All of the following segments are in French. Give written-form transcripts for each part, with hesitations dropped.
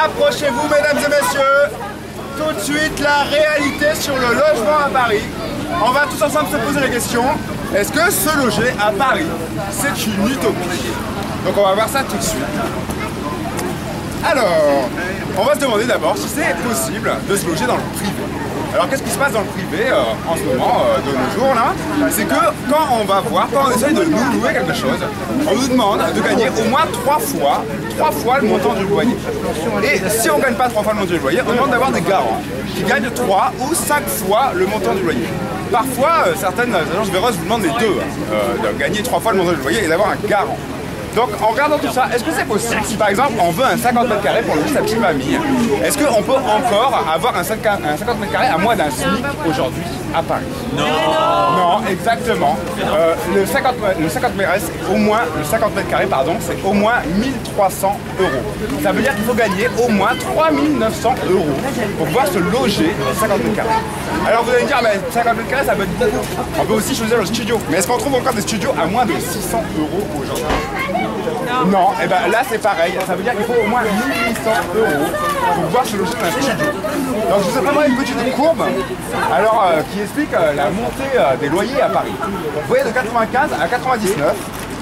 Rapprochez-vous, mesdames et messieurs. Tout de suite, la réalité sur le logement à Paris. On va tous ensemble se poser la question, est-ce que se loger à Paris, c'est une utopie? Donc on va voir ça tout de suite. Alors, on va se demander d'abord si c'est possible de se loger dans le privé. Alors qu'est-ce qui se passe dans le privé en ce moment, de nos jours là? C'est que quand on va voir, quand on essaye de nous louer quelque chose, on nous demande de gagner au moins 3 fois le montant du loyer. Et si on ne gagne pas 3 fois le montant du loyer, on demande d'avoir des garants qui gagnent 3 ou 5 fois le montant du loyer. Parfois, certaines agences véreuses vous demandent les deux, de gagner 3 fois le montant du loyer et d'avoir un garant. Donc en regardant tout ça, est-ce que c'est possible si par exemple on veut un 50 mètres carrés pour loger sa petite famille, est-ce qu'on peut encore avoir un 50 mètres carrés à moins d'un SMIC aujourd'hui à Paris? Non. Non, exactement. Le 50 mètres carrés, c'est au moins 1300 €. Ça veut dire qu'il faut gagner au moins 3900 € pour pouvoir se loger dans 50 mètres carrés. Alors vous allez me dire, mais 50 mètres carrés ça peut être beaucoup. On peut aussi choisir le studio. Mais est-ce qu'on trouve encore des studios à moins de 600 € aujourd'hui? Non, et bien là c'est pareil, ça veut dire qu'il faut au moins 1800 € pour pouvoir se loger dans un studio. Donc je vous ai préparé une petite courbe alors, qui explique la montée des loyers à Paris. Vous voyez, de 95 à 99,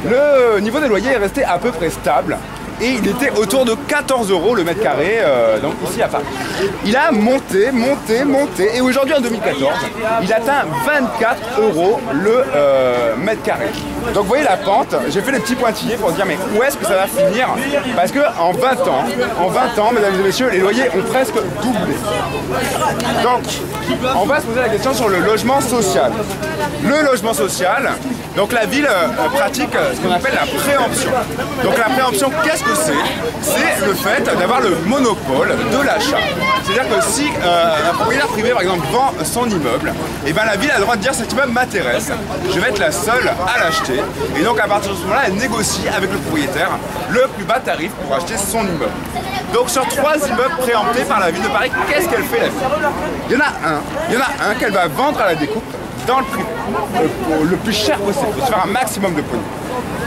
le niveau des loyers est resté à peu près stable. Et il était autour de 14 € le mètre carré, donc ici à Paris. Il a monté, et aujourd'hui en 2014, il atteint 24 € le mètre carré. Donc vous voyez la pente, j'ai fait les petits pointillés pour dire mais où est-ce que ça va finir? Parce que en 20 ans, mesdames et messieurs, les loyers ont presque doublé. Donc on va se poser la question sur le logement social. Le logement social, donc la ville pratique ce qu'on appelle la préemption. Donc la préemption, qu'est-ce que c'est? C'est le fait d'avoir le monopole de l'achat. C'est-à-dire que si un propriétaire privé par exemple vend son immeuble, et bien la ville a le droit de dire cet immeuble m'intéresse, je vais être la seule à l'acheter. Et donc à partir de ce moment-là, elle négocie avec le propriétaire le plus bas tarif pour acheter son immeuble. Donc sur 3 immeubles préemptés par la ville de Paris, qu'est-ce qu'elle fait la ville? Il y en a un qu'elle va vendre à la découpe dans le privé, le plus cher possible, pour se faire un maximum de pognon.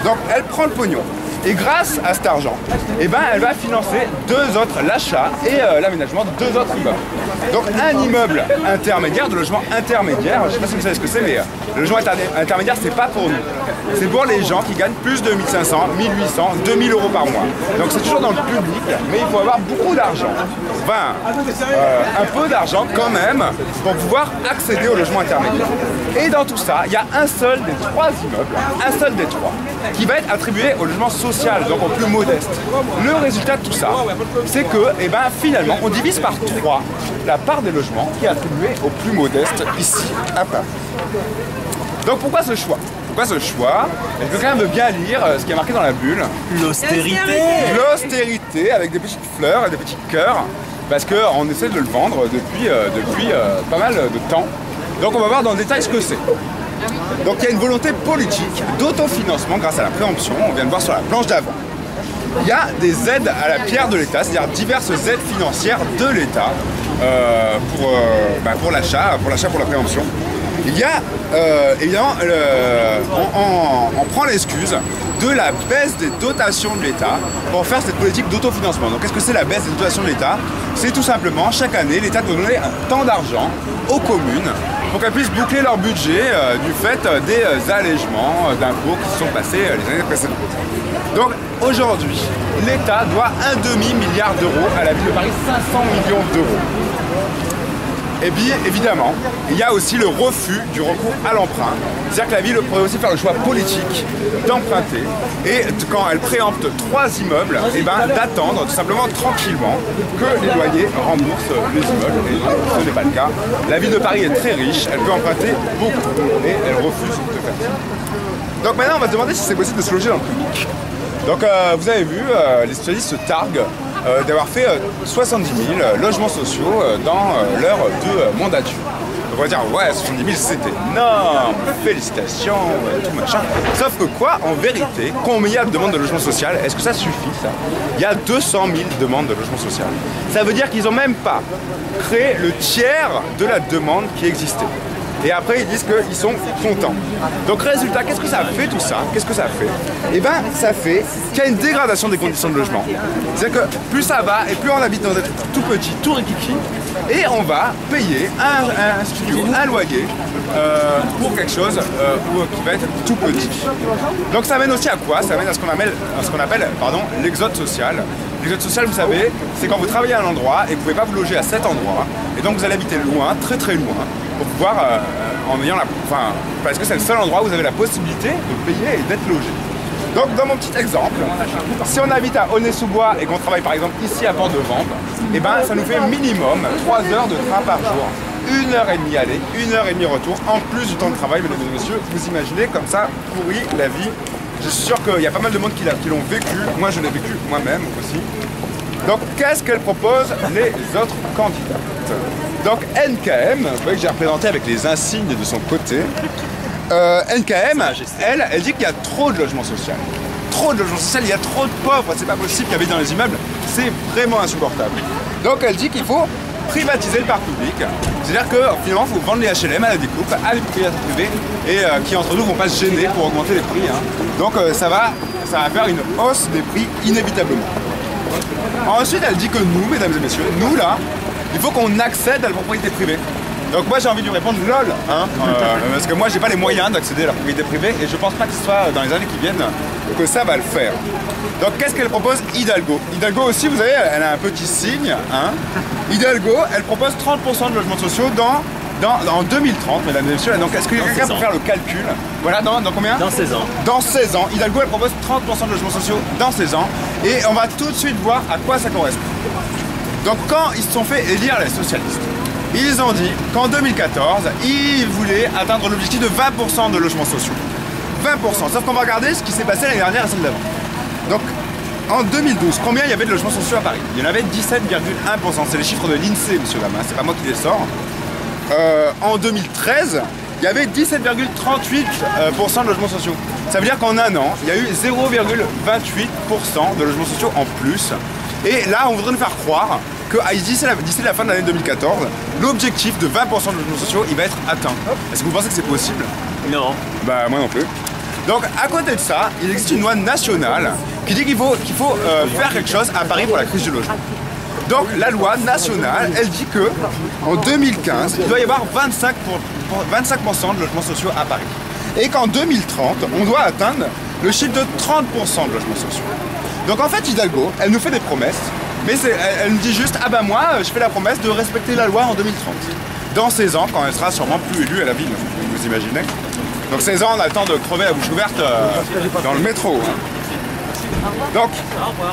Donc elle prend le pognon. Et grâce à cet argent, eh ben, elle va financer l'achat et l'aménagement de 2 autres immeubles. Donc un immeuble intermédiaire, de logement intermédiaire, je ne sais pas si vous savez ce que c'est, mais le logement intermédiaire, c'est pas pour nous. C'est pour les gens qui gagnent plus de 1500, 1800, 2000 € par mois. Donc c'est toujours dans le public, mais il faut avoir beaucoup d'argent. Enfin, un peu d'argent quand même, pour pouvoir accéder au logement intermédiaire. Et dans tout ça, il y a un seul des 3 immeubles, qui va être attribué au logement social, donc au plus modeste. Le résultat de tout ça, c'est que finalement, on divise par 3 la part des logements qui est attribuée aux plus modestes ici à Paris. Donc pourquoi ce choix? Est-ce que quelqu'un veut bien lire ce qui est marqué dans la bulle? L'austérité. L'austérité avec des petites fleurs et des petits cœurs, parce qu'on essaie de le vendre depuis pas mal de temps. Donc on va voir dans le détail ce que c'est. Donc il y a une volonté politique d'autofinancement grâce à la préemption, on vient de voir sur la planche d'avant. Il y a des aides à la pierre de l'État, c'est-à-dire diverses aides financières de l'État pour l'achat, pour la préemption. Il y a évidemment, on prend l'excuse de la baisse des dotations de l'État pour faire cette politique d'autofinancement. Donc qu'est-ce que c'est la baisse des dotations de l'État? C'est tout simplement, chaque année, l'État doit donner un tant d'argent aux communes pour qu'elles puissent boucler leur budget du fait des allègements d'impôts qui se sont passés les années précédentes. Donc aujourd'hui, l'État doit un demi-milliard d'euros à la ville de Paris, 500 millions d'euros. Et bien évidemment, il y a aussi le refus du recours à l'emprunt. C'est-à-dire que la ville pourrait aussi faire le choix politique d'emprunter et quand elle préempte 3 immeubles, d'attendre tout simplement tranquillement que les loyers remboursent les immeubles. Et ce n'est pas le cas. La ville de Paris est très riche, elle peut emprunter beaucoup et elle refuse de faire ça. Donc maintenant on va se demander si c'est possible de se loger dans le public. Donc vous avez vu, les spécialistes se targuent d'avoir fait 70 000 logements sociaux dans leur 2 mandatures. Donc on va dire ouais 70 000 c'est énorme, félicitations, tout machin. Sauf que quoi, en vérité, combien de demandes de logement social, est-ce que ça suffit ça? Il y a 200 000 demandes de logement social. Ça veut dire qu'ils n'ont même pas créé le tiers de la demande qui existait. et après ils disent qu'ils sont contents. Donc résultat, qu'est-ce que ça fait tout ça? Qu'est-ce que ça fait? Eh bien ça fait qu'il y a une dégradation des conditions de logement. C'est-à-dire que plus ça va et plus on habite dans des trucs tout petits, tout rikiki, et on va payer un studio, un loyer pour quelque chose qui va être tout petit. Donc ça mène aussi à quoi? Ça mène à ce qu'on appelle l'exode social. L'exode social, vous savez, c'est quand vous travaillez à un endroit et que vous ne pouvez pas vous loger à cet endroit, et donc vous allez habiter loin, très très loin, pour pouvoir, parce que c'est le seul endroit où vous avez la possibilité de payer et d'être logé. Donc dans mon petit exemple, si on habite à Aulnay-sous-Bois et qu'on travaille par exemple ici à Port-de-Vente, eh ben, ça nous fait minimum 3 heures de train par jour. 1h30 aller, 1h30 retour, en plus du temps de travail, mesdames et messieurs. Vous imaginez comme ça pourrit la vie. Je suis sûr qu'il y a pas mal de monde qui l'ont vécu. Moi, je l'ai vécu moi-même aussi. Donc, qu'est-ce qu'elle propose les autres candidates? Donc, NKM, vous voyez que j'ai représenté avec les insignes de son côté. NKM, elle dit qu'il y a trop de logements sociaux. Trop de logements sociaux, il y a trop de pauvres, c'est pas possible qu'il y avait dans les immeubles. C'est vraiment insupportable. Donc, elle dit qu'il faut privatiser le parc public, c'est-à-dire que finalement il faut vendre les HLM à la découpe, à les propriétaires privés et qui entre nous vont pas se gêner pour augmenter les prix. Donc ça va faire une hausse des prix inévitablement. Ensuite elle dit que nous, mesdames et messieurs, nous là, il faut qu'on accède à la propriété privée. Donc moi j'ai envie de lui répondre lol, parce que moi j'ai pas les moyens d'accéder à la propriété privée et je pense pas que ce soit dans les années qui viennent que ça va le faire. Donc qu'est-ce qu'elle propose? Hidalgo. Hidalgo aussi, vous savez, elle a un petit signe. Hidalgo, elle propose 30% de logements sociaux en 2030, mesdames et messieurs. Donc est-ce que quelqu'un peut faire le calcul? Voilà, dans combien? Dans 16 ans. Dans 16 ans. Hidalgo, elle propose 30% de logements sociaux dans 16 ans. Et on va tout de suite voir à quoi ça correspond. Donc quand ils se sont fait élire les socialistes, ils ont dit qu'en 2014, ils voulaient atteindre l'objectif de 20% de logements sociaux. 20%. Sauf qu'on va regarder ce qui s'est passé l'année dernière et celle d'avant. Donc, en 2012, combien il y avait de logements sociaux à Paris? Il y en avait 17,1%. C'est les chiffres de l'INSEE, monsieur Lama, c'est pas moi qui les sors. En 2013, il y avait 17,38% de logements sociaux. Ça veut dire qu'en un an, il y a eu 0,28% de logements sociaux en plus. Et là, on voudrait nous faire croire que d'ici la fin de l'année 2014, l'objectif de 20% de logements sociaux, il va être atteint. Est-ce que vous pensez que c'est possible? Non. Bah moi non plus. Donc à côté de ça, il existe une loi nationale qui dit qu'il faut faire quelque chose à Paris pour la crise du logement. Donc la loi nationale, elle dit que en 2015, il doit y avoir 25% de logements sociaux à Paris. Et qu'en 2030, on doit atteindre le chiffre de 30% de logements sociaux. Donc en fait, Hidalgo, elle nous fait des promesses, mais elle nous dit juste « Ah ben moi, je fais la promesse de respecter la loi en 2030. » Dans 16 ans, quand elle sera sûrement plus élue à la ville, vous imaginez. Donc 16 ans, on a le temps de crever la bouche ouverte dans le métro. Donc,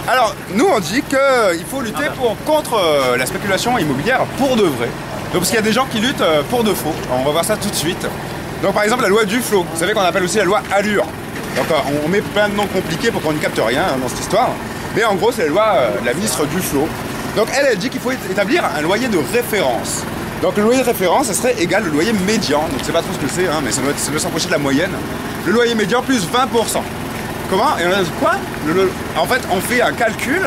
alors, nous on dit qu'il faut lutter contre la spéculation immobilière pour de vrai. Donc parce qu'il y a des gens qui luttent pour de faux. Alors, on va voir ça tout de suite. Donc par exemple la loi Duflot, vous savez qu'on appelle aussi la loi Allure. Donc on met plein de noms compliqués pour qu'on ne capte rien dans cette histoire. Mais en gros c'est la loi de la ministre Duflot. Donc elle dit qu'il faut établir un loyer de référence. Donc le loyer de référence, ça serait égal au loyer médian. Donc je sais pas trop ce que c'est, mais ça doit s'approcher de la moyenne. Le loyer médian plus 20%. Comment? Et on a dit quoi? En fait, on fait un calcul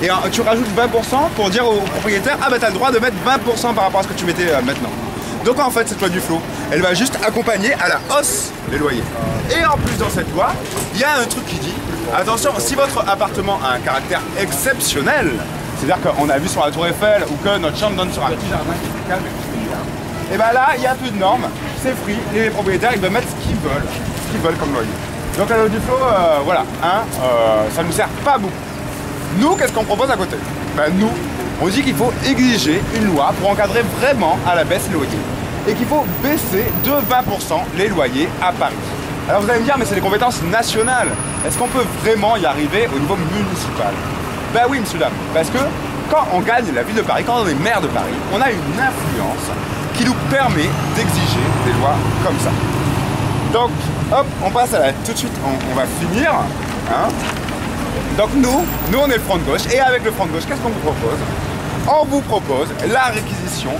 et tu rajoutes 20% pour dire au propriétaire, ah bah t'as le droit de mettre 20% par rapport à ce que tu mettais maintenant. Donc en fait, cette loi Duflot, elle va juste accompagner à la hausse des loyers. Et en plus dans cette loi, il y a un truc qui dit, attention, si votre appartement a un caractère exceptionnel, c'est-à-dire qu'on a vu sur la tour Eiffel ou que notre chambre donne sur un petit jardin qui est calme, et bien là, il n'y a plus de normes, c'est free, les propriétaires ils peuvent mettre ce qu'ils veulent comme loyer. Donc la loi Duflot, voilà, ça ne nous sert pas beaucoup. Nous, qu'est-ce qu'on propose à côté? Ben, nous, on dit qu'il faut exiger une loi pour encadrer vraiment à la baisse les loyers. Et qu'il faut baisser de 20% les loyers à Paris. Alors vous allez me dire, mais c'est des compétences nationales. Est-ce qu'on peut vraiment y arriver au niveau municipal? Ben oui, monsieur, dame, parce que quand on gagne la ville de Paris, quand on est maire de Paris, on a une influence qui nous permet d'exiger des lois comme ça. Donc, hop, on passe à tout de suite, on va finir. Donc nous, on est le front de gauche, et avec le front de gauche, qu'est-ce qu'on vous propose? On vous propose la réquisition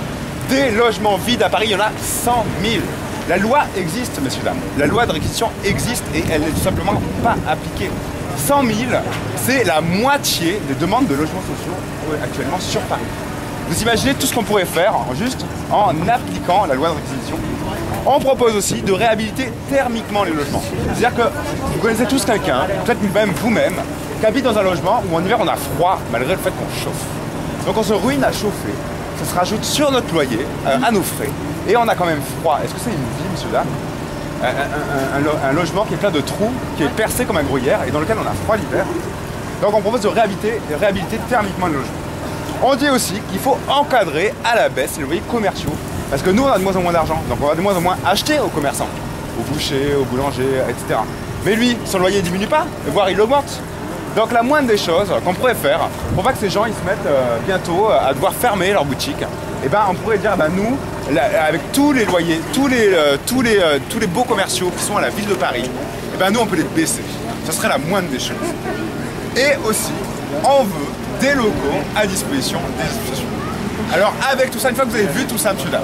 des logements vides à Paris, il y en a 100 000. La loi existe, messieurs, dames. La loi de réquisition existe et elle n'est tout simplement pas appliquée. 100 000, c'est la moitié des demandes de logements sociaux actuellement sur Paris. Vous imaginez tout ce qu'on pourrait faire juste en appliquant la loi de réquisition? On propose aussi de réhabiliter thermiquement les logements. C'est-à-dire que vous connaissez tous quelqu'un, peut-être même vous-même, qui habite dans un logement où en hiver on a froid malgré le fait qu'on chauffe. Donc on se ruine à chauffer, ça se rajoute sur notre loyer, à nos frais, et on a quand même froid. Est-ce que c'est une vie, monsieur dame? Un logement qui est plein de trous, qui est percé comme un gruyère et dans lequel on a froid l'hiver. Donc on propose de réhabiliter thermiquement les logements. On dit aussi qu'il faut encadrer à la baisse les loyers commerciaux. Parce que nous on a de moins en moins d'argent, donc on va de moins en moins acheter aux commerçants, aux bouchers, aux boulangers, etc. Mais lui, son loyer ne diminue pas, voire il augmente. Donc la moindre des choses qu'on pourrait faire, pour pas que ces gens ils se mettent bientôt à devoir fermer leur boutique, et ben on pourrait dire nous, avec tous les loyers, tous les beaux commerciaux qui sont à la ville de Paris, et ben nous on peut les baisser. Ce serait la moindre des choses. Et aussi, on veut des locaux à disposition des associations. Alors avec tout ça, une fois que vous avez vu tout ça, monsieur dame,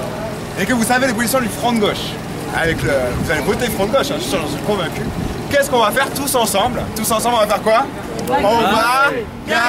et que vous savez les positions du front de gauche, vous allez voter front de gauche, hein, j'en suis convaincu. Qu'est-ce qu'on va faire tous ensemble? Tous ensemble, on va faire quoi? On va gagner!